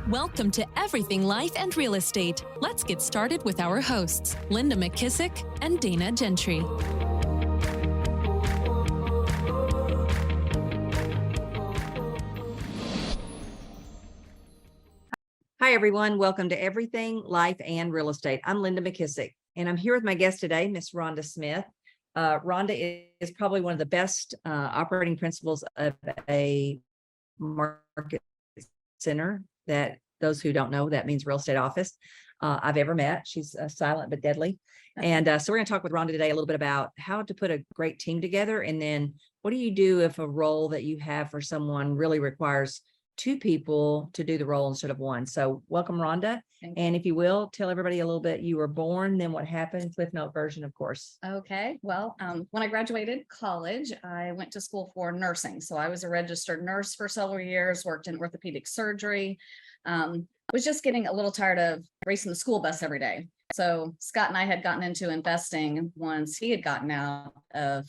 Welcome to Everything Life and Real Estate. Let's get started with our hosts, Linda McKissick and Dana Gentry. Hi, everyone. Welcome to Everything Life and Real Estate. I'm Linda McKissick, and I'm here with my guest today, Miss Rhonda Smith. Rhonda is probably one of the best operating principals of a market center, that those who don't know, that means real estate office, I've ever met. She's silent but deadly. And so we're going to talk with Rhonda today a little bit about how to put a great team together. And then what do you do if a role that you have for someone really requires two people to do the role instead of one? So welcome, Rhonda. And if you will, tell everybody a little bit, you were born, then what happened, Cliff Note version, of course. Okay. Well, when I graduated college, I went to school for nursing. So I was a registered nurse for several years, worked in orthopedic surgery. Was just getting a little tired of racing the school bus every day. So Scott and I had gotten into investing once he had gotten out of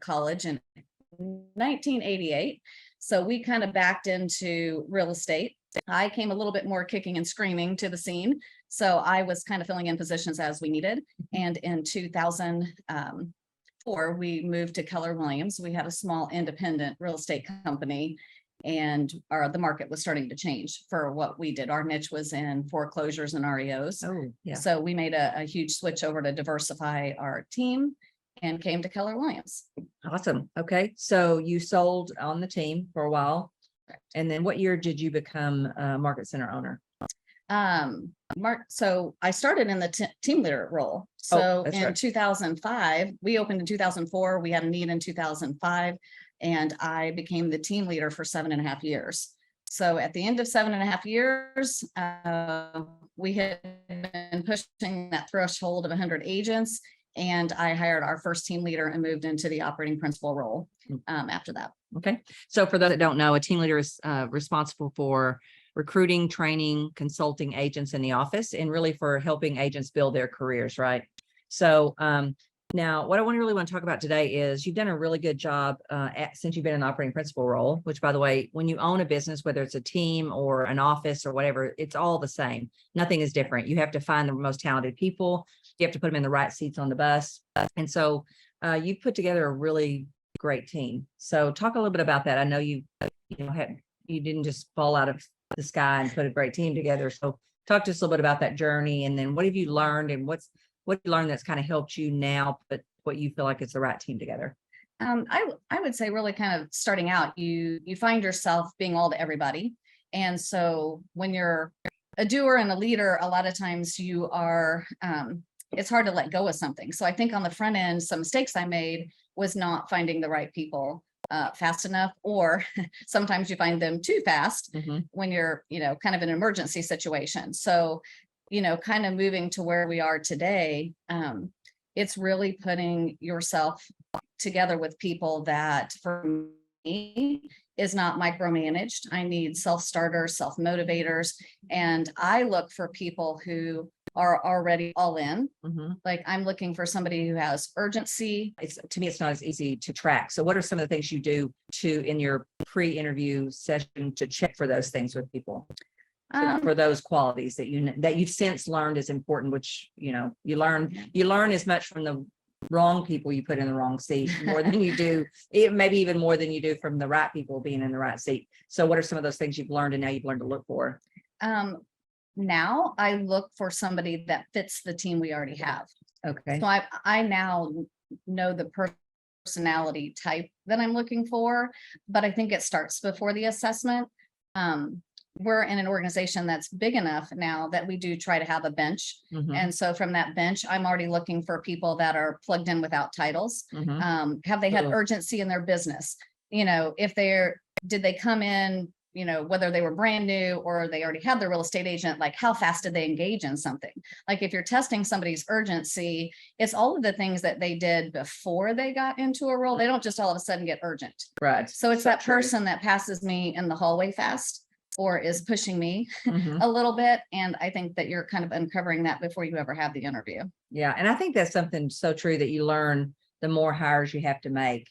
college in 1988. So we kind of backed into real estate. I came a little bit more kicking and screaming to the scene. So I was kind of filling in positions as we needed. And in 2004, we moved to Keller Williams. We had a small independent real estate company, and the market was starting to change for what we did. Our niche was in foreclosures and REOs. Oh, yeah. So we made a huge switch over to diversify our team and came to Keller Williams. Awesome. Okay. So you sold on the team for a while. Correct. And then what year did you become a market center owner? So I started in the team leader role. So in right. 2005, we opened in 2004. We had a need in 2005, and I became the team leader for 7.5 years. So at the end of 7.5 years, we had been pushing that threshold of 100 agents, and I hired our first team leader and moved into the operating principal role after that. Okay. So for those that don't know, a team leader is responsible for recruiting, training, consulting agents in the office, and really for helping agents build their careers, right? So now what I really want to talk about today is you've done a really good job since you've been in the operating principal role, which, by the way, when you own a business, whether it's a team or an office or whatever, it's all the same. Nothing is different. You have to find the most talented people. You have to put them in the right seats on the bus. And so you put together a really great team. So talk a little bit about that. I know you didn't just fall out of the sky and put a great team together. So talk to us a little bit about that journey, and then what have you learned, and what you learned that's kind of helped you now put what you feel like is the right team together? I would say really kind of starting out, you find yourself being all to everybody. And so when you're a doer and a leader, a lot of times you are, it's hard to let go of something. So I think on the front end, some mistakes I made was not finding the right people fast enough, or sometimes you find them too fast when you're, kind of in an emergency situation. So, kind of moving to where we are today, it's really putting yourself together with people that, for me, is not micromanaged. I need self-starters, self-motivators, and I look for people who are already all in. Like, I'm looking for somebody who has urgency. To me, it's not as easy to track. So what are some of the things you do in your pre-interview session to check for those things with people? For those qualities that you've since learned is important, which, you learn as much from the wrong people you put in the wrong seat more than you do, maybe even more than you do from the right people being in the right seat. So what are some of those things you've learned and now you've learned to look for? Now I look for somebody that fits the team we already have. Okay. So I now know the personality type that I'm looking for, but I think it starts before the assessment. We're in an organization that's big enough now that we do try to have a bench. And so from that bench, I'm already looking for people that are plugged in without titles. Have they had urgency in their business? Did they come in, whether they were brand new or they already had their real estate agent, like how fast did they engage in something? Like if you're testing somebody's urgency, it's all of the things that they did before they got into a role. They don't just all of a sudden get urgent. Right. So it's that person that passes me in the hallway fast, or is pushing me a little bit. And I think that you're kind of uncovering that before you ever have the interview. Yeah. And I think that's something so true that you learn the more hires you have to make.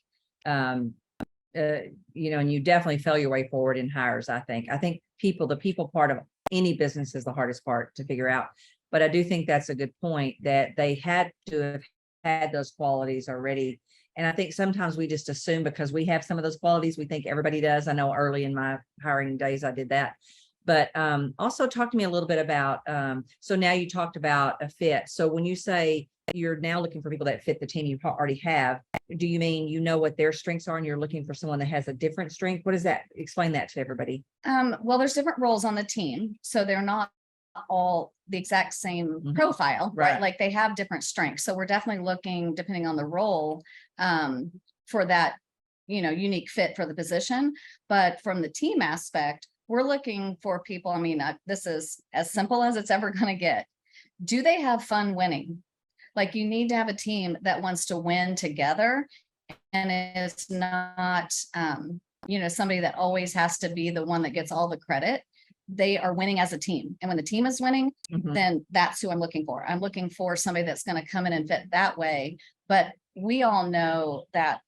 and you definitely fail your way forward in hires. I think the people part of any business is the hardest part to figure out. But I do think that's a good point, that they had to have had those qualities already. And I think sometimes we just assume because we have some of those qualities, we think everybody does. I know early in my hiring days, I did that. But also talk to me a little bit about, so now you talked about a fit. So when you say you're now looking for people that fit the team you already have, do you mean you know what their strengths are and you're looking for someone that has a different strength? What does that, explain that to everybody? Well, there's different roles on the team, so they're not all the exact same profile, right? Like they have different strengths. So we're definitely looking, depending on the role, for that, unique fit for the position. But from the team aspect, we're looking for people. I mean, this is as simple as it's ever going to get. Do they have fun winning? Like, you need to have a team that wants to win together, and it's not, somebody that always has to be the one that gets all the credit. They are winning as a team. And when the team is winning, then that's who I'm looking for. I'm looking for somebody that's going to come in and fit that way. But we all know that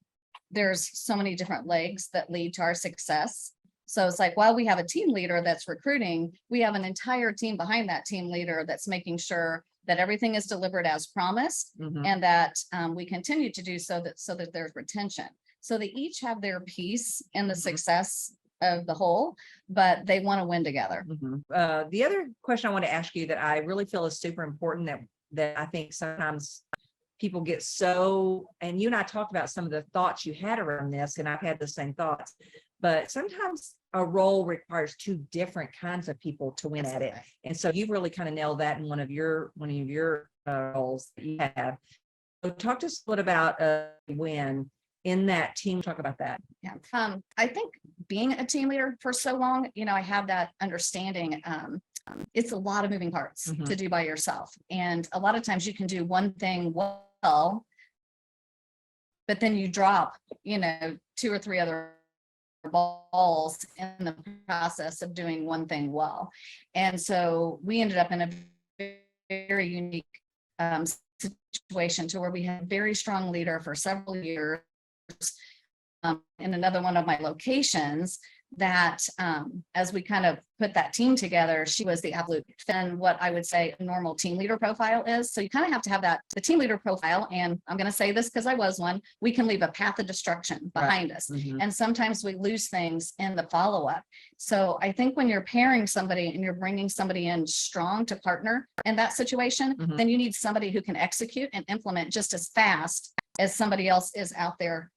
there's so many different legs that lead to our success. So it's like, while we have a team leader that's recruiting, we have an entire team behind that team leader that's making sure that everything is delivered as promised, and that we continue to do so that there's retention. So they each have their piece in the success of the whole, but they want to win together. The other question I want to ask you that I really feel is super important, that I think sometimes people get so, and you and I talked about some of the thoughts you had around this, and I've had the same thoughts, but sometimes a role requires two different kinds of people to win at it. And so you've really kind of nailed that in one of your roles that you have. So talk to us a little about when in that team, talk about that. Yeah. I think being a team leader for so long, I have that understanding. It's a lot of moving parts to do by yourself. And a lot of times you can do one thing well, but then you drop, 2 or 3 other balls in the process of doing one thing well. And so we ended up in a very unique situation to where we had a very strong leader for several years in another one of my locations, that as we kind of put that team together, she was the absolute fin, what I would say a normal team leader profile is. So you kind of have to have that, the team leader profile. And I'm going to say this because I was one, we can leave a path of destruction behind us. And sometimes we lose things in the follow-up. So I think when you're pairing somebody and you're bringing somebody in strong to partner in that situation, then you need somebody who can execute and implement just as fast as somebody else is out there,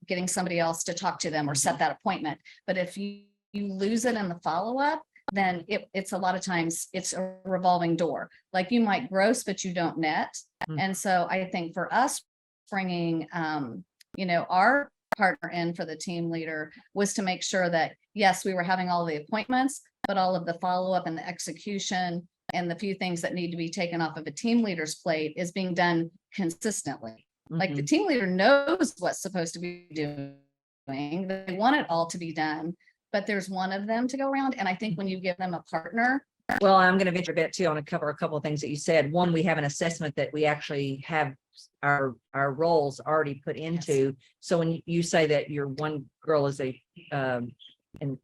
getting somebody else to talk to them or set that appointment. But if you lose it in the follow-up, then it's a lot of times it's a revolving door. Like, you might gross, but you don't net. And so I think for us bringing, our partner in for the team leader was to make sure that, yes, we were having all the appointments, but all of the follow-up and the execution and the few things that need to be taken off of a team leader's plate is being done consistently. Like, the team leader knows what's supposed to be doing. They want it all to be done, but there's one of them to go around. And I think when you give them a partner. Well, I'm going to venture a bit too. I want to cover a couple of things that you said. One, we have an assessment that we actually have our roles already put into. Yes. So when you say that your one girl is and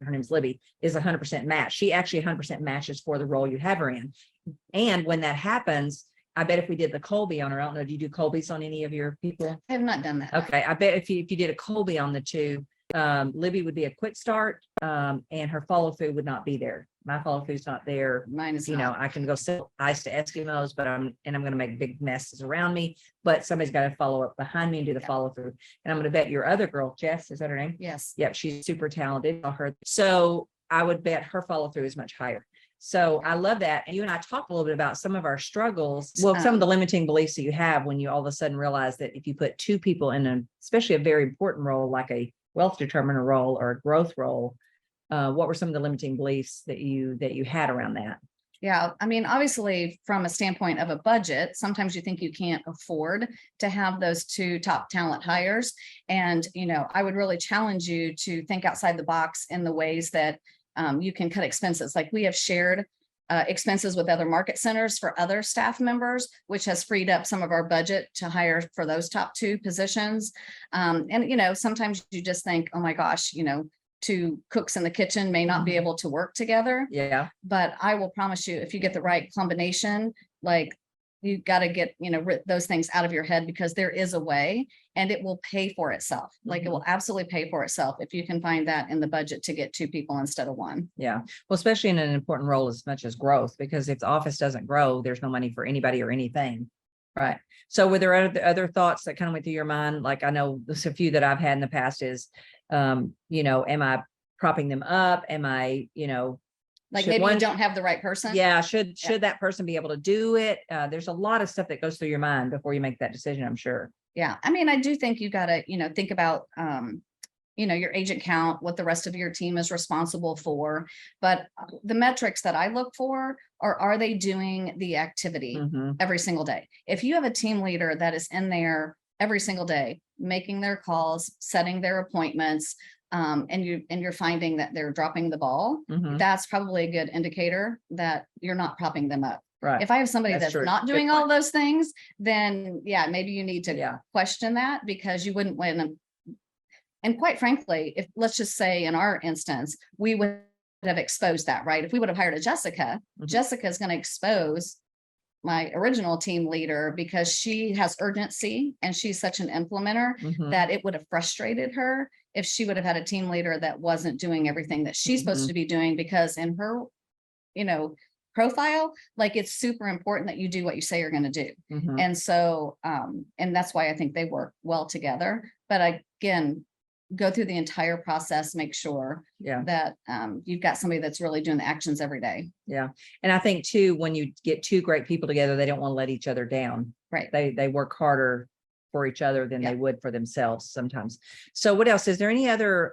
her name's Libby, is 100% match, she actually 100% matches for the role you have her in. And when that happens, I bet if we did the Colby on her, I don't know, do you do Colbys on any of your people? I have not done that. Okay. I bet if you did a Colby on the two, Libby would be a quick start, and her follow through would not be there. My follow through's not there. Mine is not. I can go sell ice to Eskimos, but I'm going to make big messes around me, but somebody's got to follow up behind me and do the follow through. And I'm going to bet your other girl, Jess, is that her name? Yes. Yep. She's super talented. So I would bet her follow through is much higher. So I love that. And you and I talked a little bit about some of our struggles. Well, some of the limiting beliefs that you have when you all of a sudden realize that if you put 2 people in especially a very important role, like a wealth determiner role or a growth role, what were some of the limiting beliefs that you had around that? Yeah. I mean, obviously from a standpoint of a budget, sometimes you think you can't afford to have those 2 top talent hires. And, I would really challenge you to think outside the box in the ways that you can cut expenses. Like, we have shared expenses with other market centers for other staff members, which has freed up some of our budget to hire for those top 2 positions. And, sometimes you just think, oh my gosh, 2 cooks in the kitchen may not be able to work together. Yeah. But I will promise you, if you get the right combination, like you got to get, those things out of your head, because there is a way, and it will pay for itself. Like it will absolutely pay for itself if you can find that in the budget to get 2 people instead of 1. Yeah. Well, especially in an important role as much as growth, because if the office doesn't grow, there's no money for anybody or anything. Right. So were there other thoughts that kind of went through your mind? Like, I know there's a few that I've had in the past is, am I propping them up? Am I, Like should maybe one- you don't have the right person. yeah, should that person be able to do it? There's a lot of stuff that goes through your mind before you make that decision, I'm sure. Yeah. I mean, I do think you got to, think about, your agent count, what the rest of your team is responsible for. But the metrics that I look for are they doing the activity every single day? If you have a team leader that is in there every single day, making their calls, setting their appointments, and you're finding that they're dropping the ball, that's probably a good indicator that you're not propping them up. Right. If I have somebody that's true. not Good doing point. all those things, then maybe you need to Yeah. question that, because you wouldn't win them. And quite frankly, if let's just say in our instance, we would have exposed that, right? If we would have hired a Jessica, Jessica is going to expose my original team leader, because she has urgency and she's such an implementer that it would have frustrated her if she would have had a team leader that wasn't doing everything that she's supposed to be doing, because in her, profile, like it's super important that you do what you say you're going to do. And so, and that's why I think they work well together. But again, go through the entire process, make sure that you've got somebody that's really doing the actions every day. Yeah. And I think too, when you get 2 great people together, they don't want to let each other down. Right. They work harder for each other than they would for themselves sometimes. So what else? Is there any other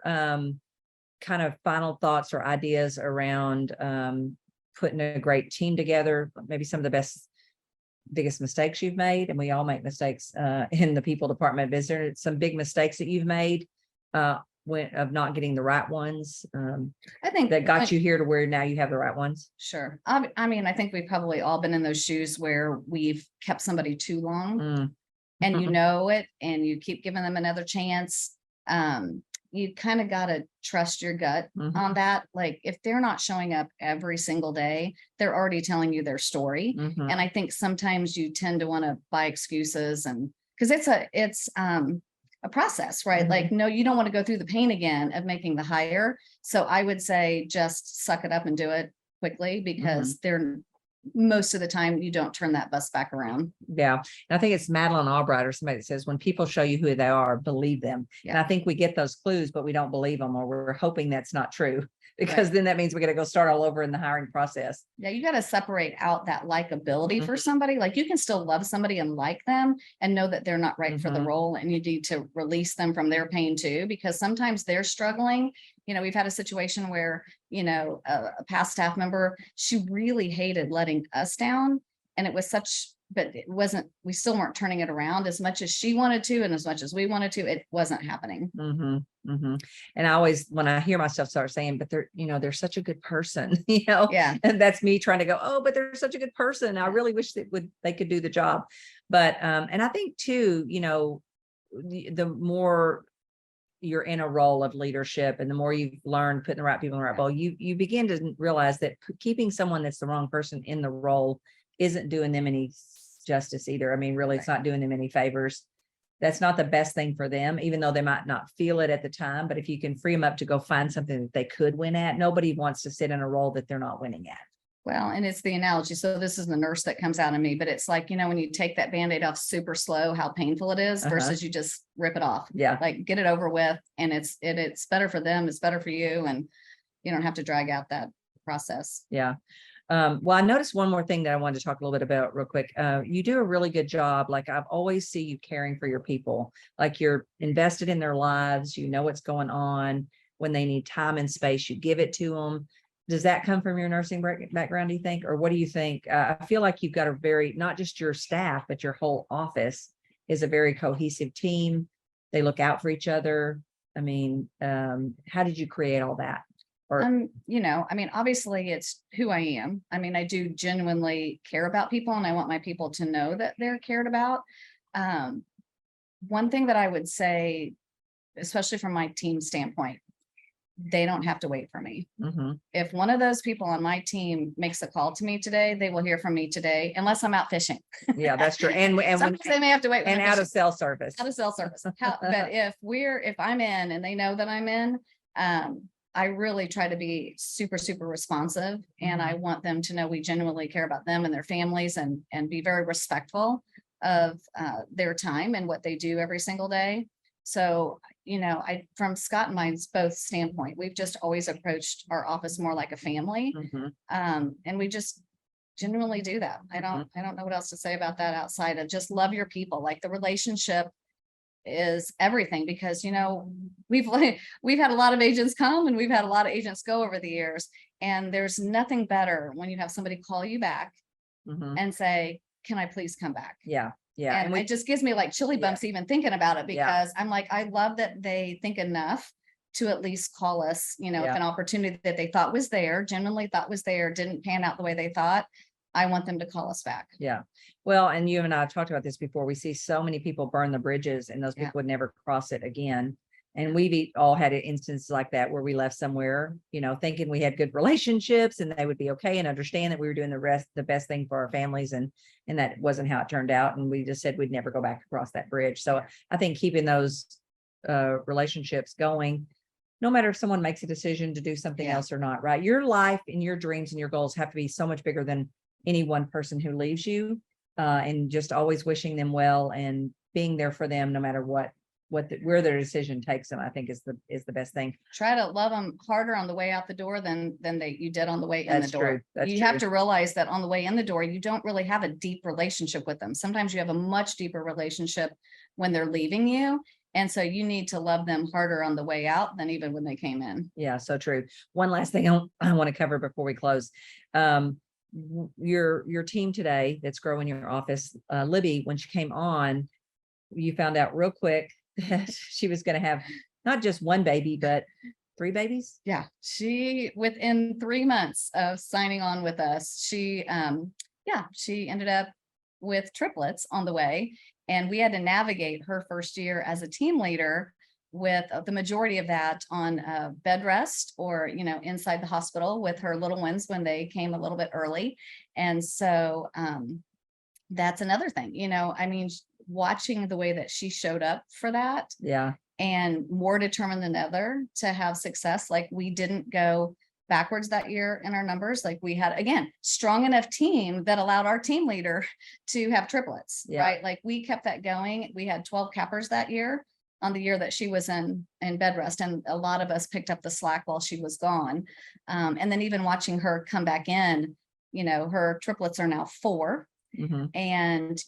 kind of final thoughts or ideas around putting a great team together? Maybe some of the biggest mistakes you've made, and we all make mistakes in the people department. Is there some big mistakes that you've made of not getting the right ones? I think that got you here to where now you have the right ones. Sure. I mean, I think we've probably all been in those shoes where we've kept somebody too long and you know it, and you keep giving them another chance. You kind of got to trust your gut on that. Like if they're not showing up every single day, they're already telling you their story. And I think sometimes you tend to want to buy excuses, and because it's a process, right? Like, no, you don't want to go through the pain again of making the hire. So I would say just suck it up and do it quickly, because they're most of the time you don't turn that bus back around. Yeah. And I think it's Madeline Albright or somebody that says, when people show you who they are, believe them. And I think we get those clues, but we don't believe them, or we're hoping that's not true, because then that means we got to go start all over in the hiring process. Yeah. You got to separate out that likability for somebody. Like you can still love somebody and like them and know that they're not right for the role, and you need to release them from their pain too, because sometimes they're struggling. We've had a situation where, a past staff member, she really hated letting us down, and it was but it wasn't, we still weren't turning it around as much as she wanted to. And as much as we wanted to, it wasn't happening. And I always, when I hear myself start saying, but they're such a good person, and that's me trying to go, oh, but they're such a good person. I really wish they could do the job. But, and I think too, the more you're in a role of leadership, and the more you've learned putting the right people in the right role, you begin to realize that keeping someone that's the wrong person in the role isn't doing them any justice either. I mean, really, it's not doing them any favors. That's not the best thing for them, even though they might not feel it at the time. But if you can free them up to go find something that they could win at, nobody wants to sit in a role that they're not winning at. Well, and it's the analogy. So this is the nurse that comes out of me, but it's like, when you take that Band-Aid off super slow, how painful it is versus you just rip it off. Yeah. Like get it over with, and it's better for them. It's better for you. And you don't have to drag out that process. Yeah. Well, I noticed one more thing that I wanted to talk a little bit about real quick. You do a really good job. Like I've always see you caring for your people, like you're invested in their lives. You know what's going on. When they need time and space, you give it to them. Does that come from your nursing background, do you think? Or what do you think? I feel like you've got not just your staff, but your whole office is a very cohesive team. They look out for each other. I mean, how did you create all that? Or, I mean, obviously it's who I am. I mean, I do genuinely care about people and I want my people to know that they're cared about. One thing that I would say, especially from my team standpoint, they don't have to wait for me. mhm. If one of those people on my team makes a call to me today, they will hear from me today, unless I'm out fishing. Yeah, that's true. And when, Sometimes they may have to wait when and I'm out of fishing, cell service. out of cell service. But if I'm in and they know that I'm in, I really try to be super, super responsive, and I want them to know we genuinely care about them and their families, and be very respectful of their time and what they do every single day. So, from Scott and mine's both standpoint, we've just always approached our office more like a family. Mhm. And we just genuinely do that. I don't know what else to say about that outside of just love your people. Like, the relationship is everything, because we've had a lot of agents come and we've had a lot of agents go over the years, and there's nothing better when you have somebody call you back Mhm. and say, can I please come back? Yeah, yeah. And it just gives me like chilly Yeah. bumps even thinking about it, Yeah. because I'm like, I love that they think enough to at least call us, if Yeah. an opportunity that they thought was there, genuinely thought was there, didn't pan out the way they thought. I want them to call us back. Yeah. Well, and you and I have talked about this before. We see so many people burn the bridges and those Yeah. people would never cross it again. And we've all had instances like that where we left somewhere, thinking we had good relationships and they would be okay and understand that we were doing the best thing for our families. And that wasn't how it turned out. And we just said we'd never go back across that bridge. So I think keeping those relationships going, no matter if someone makes a decision to do something Yeah. else or not, right? Your life and your dreams and your goals have to be so much bigger than any one person who leaves you, and just always wishing them well and being there for them no matter where their decision takes them, I think is the best thing. Try to love them harder on the way out the door than you did on the way in That's the door. true. That's You true. have to realize that on the way in the door, you don't really have a deep relationship with them. Sometimes you have a much deeper relationship when they're leaving you. And so you need to love them harder on the way out than even when they came in. Yeah, so true. One last thing I want to cover before we close. Your team today that's growing your office, Libby, when she came on, you found out real quick that she was going to have not just one baby, but 3 babies. Yeah, she within 3 months of signing on with us, she ended up with triplets on the way, and we had to navigate her first year as a team leader with the majority of that on bed rest or inside the hospital with her little ones when they came a little bit early. And so that's another thing, I mean, watching the way that she showed up for that. Yeah. And more determined than ever to have success. Like, we didn't go backwards that year in our numbers. Like, we had, again, strong enough team that allowed our team leader to have triplets, Yeah. right? Like, we kept that going. We had 12 cappers that year on the year that she was in bed rest. And a lot of us picked up the slack while she was gone. And then even watching her come back in, her triplets are now 4. Mhm. And,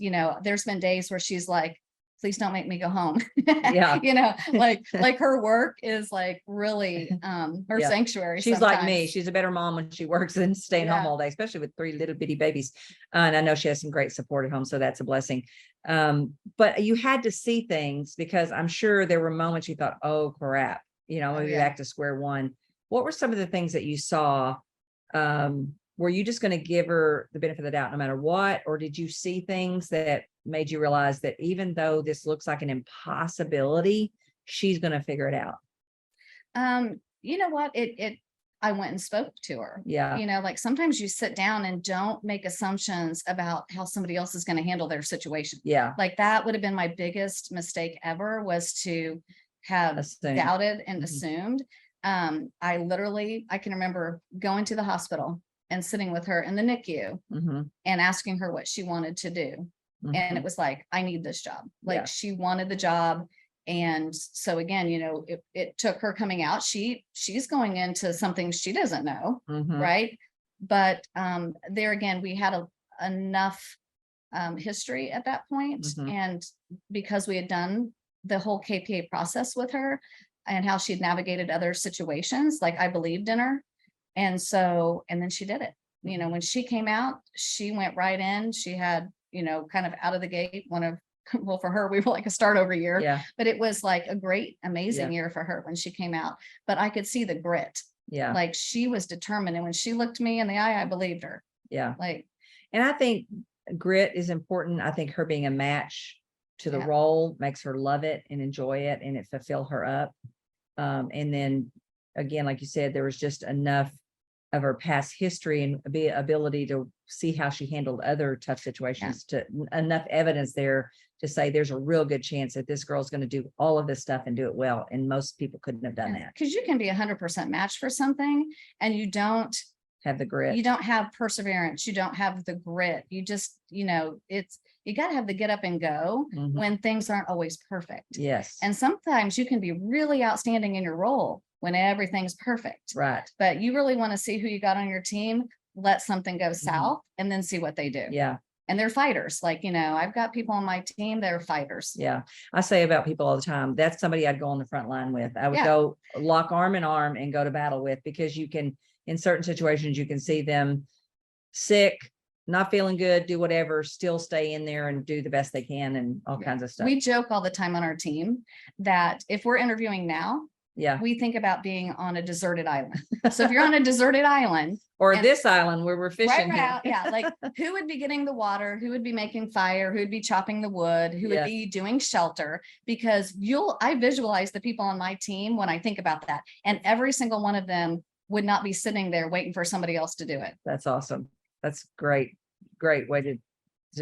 there's been days where she's like, please don't make me go home. Yeah. like her work is like really her Yeah. sanctuary. She's like me. sometimes. She's a better mom when she works than staying home Yeah. all day, especially with 3 little bitty babies. And I know she has some great support at home, so that's a blessing. But you had to see things, because I'm sure there were moments you thought, oh crap, maybe yeah. back to square one. What were some of the things that you saw? Were you just going to give her the benefit of the doubt no matter what? Or did you see things that made you realize that even though this looks like an impossibility, she's going to figure it out? You know what? I went and spoke to her. Yeah. Like, sometimes you sit down and don't make assumptions about how somebody else is going to handle their situation. Yeah. Like, that would have been my biggest mistake ever, was to have Assume. doubted and Mhm. assumed. I can remember going to the hospital and sitting with her in the NICU Mhm. and asking her what she wanted to do. And Mhm. it was like, I need this job. Like, Yeah. she wanted the job. And so again, it took her coming out. She's going into something she doesn't know. Mhm. Right. But there again, we had enough history at that point. Mhm. And because we had done the whole KPA process with her and how she had navigated other situations, like, I believed in her. And then she did it. When she came out, she went right in. She had, kind of out of the gate, well, for her, we were like a start over year, Yeah. but it was like a great, amazing Yeah. year for her when she came out. But I could see the grit Yeah. Like she was determined. And when she looked me in the eye, I believed her. Yeah. Like, and I think grit is important. I think her being a match to the Yeah. role makes her love it and enjoy it, and it fulfill her up. And then again, like you said, there was just enough of her past history and the ability to see how she handled other tough situations, to enough evidence there to say there's a real good chance that this girl's going to do all of this stuff and do it well. And most people couldn't have done that. Because you can be 100% matched for something and you don't Have the grit. you don't have perseverance, you don't have the grit. You just, you got to have the get up and go Mhm. when things aren't always perfect. Yes. And sometimes you can be really outstanding in your role when everything's perfect. Right. But you really want to see who you got on your team, let something go south and then see what they do. Yeah. And they're fighters. Like, I've got people on my team that are fighters. Yeah. I say about people all the time, that's somebody I'd go on the front line with. I would Yeah. go lock arm in arm and go to battle with, because you can, in certain situations, you can see them sick, not feeling good, do whatever, still stay in there and do the best they can and all kinds of stuff. We joke all the time on our team that if we're interviewing now, Yeah. we think about being on a deserted island. So if you're on a deserted island, Or and- this island where we're fishing. right, yeah, like who would be getting the water, who would be making fire, who would be chopping the wood, who would Yes. be doing shelter, because I visualize the people on my team when I think about that. And every single one of them would not be sitting there waiting for somebody else to do it. That's awesome. That's great. Great way to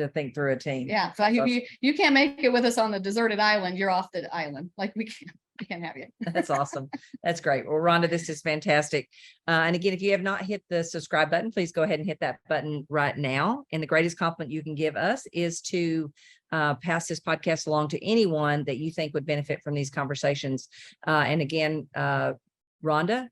think through a team. Yeah. So you can't make it with us on the deserted island, you're off the island. Like we can't have you. That's awesome. That's great. Well, Rhonda, this is fantastic. And again, if you have not hit the subscribe button, please go ahead and hit that button right now. And the greatest compliment you can give us is to pass this podcast along to anyone that you think would benefit from these conversations. And again, Rhonda,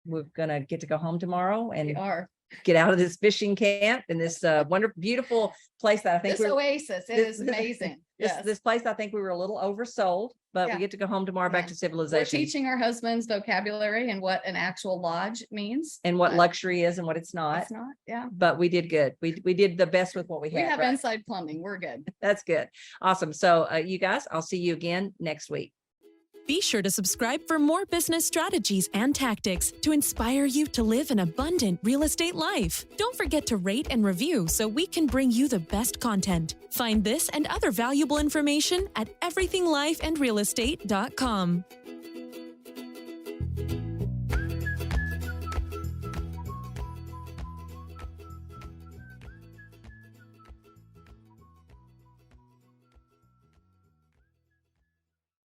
we're going to get to go home tomorrow We and are. get out of this fishing camp in this wonderful, beautiful place that I think This oasis, it this- is amazing. Yes. this place, I think we were a little oversold, but Yeah. we get to go home tomorrow back Yeah. to We're civilization. teaching our husbands vocabulary and what an actual lodge means. And what but luxury is and what it's not. It's not. Yeah. But we did good. We did the best with what we We had. have right? inside plumbing. We're good. That's good. Awesome. So you guys, I'll see you again next week. Be sure to subscribe for more business strategies and tactics to inspire you to live an abundant real estate life. Don't forget to rate and review so we can bring you the best content. Find this and other valuable information at everythinglifeandrealestate.com.